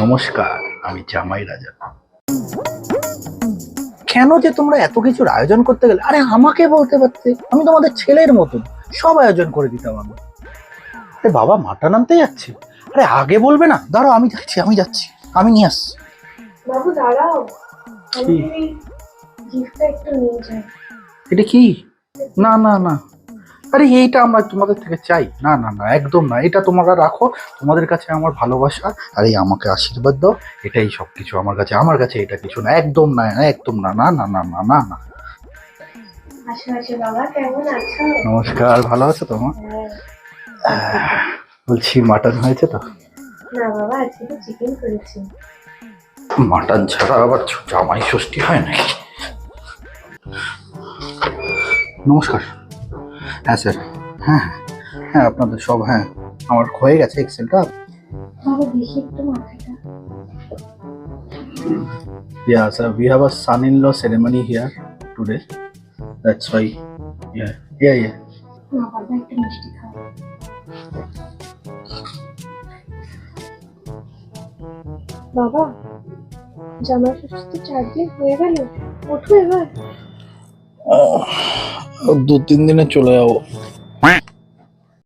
নমস্কার, আমি জামাই রাজা। কেন যে তোমরা এত কিছুর আয়োজন করতে গেলে? আরে আমাকে বলতে পারতে, আমি তোমাদের ছেলের মতন, সব আয়োজন করে দিতাম আমি। আরে বাবা, মাটন আনতে যাচ্ছি, আরে আগে বলবে না? দাঁড়াও, আমি যাচ্ছি, আমি নিয়ে আসছি। বাবু দাঁড়াও, কি? আমি গিফটটা একটু নিয়ে যাই। এটা কি? না না না, আরে এইটা আমরা তোমাদের থেকে চাই না, না না, একদম না। এটা তোমরা রাখো, তোমাদের কাছে আমার ভালোবাসা, আর এই আমাকে আশীর্বাদ দাও, এটাই সবকিছু আমার কাছে এটা কিছু না, একদম না, একদম না, না না না না না না। আসো আসো বাবা, কেমন আছো? নমস্কার, ভালো আছো তোমার? বলছি মাটন হয়েছে তো? না বাবা, আজকে তো চিকেন করেছি। মাটন ছাড়া আবার জামাই ষষ্ঠী হয় নাকি? নমস্কার। হ্যাঁ স্যার, হ্যাঁ হ্যাঁ, আপনাদের সব, হ্যাঁ আমার হয়ে গেছে এক্সেলটা। বাবা দেখি একটু মাথাটা। Yeah, sir, we have a son-in-law ceremony here today. That's why. Yeah. না বাবা, একটু মিষ্টি খাও। বাবা, জামাই ষষ্ঠী তো 4 দিন হয়ে গেল, ওঠো এবার। 2-3 দিনে চলে যাবো।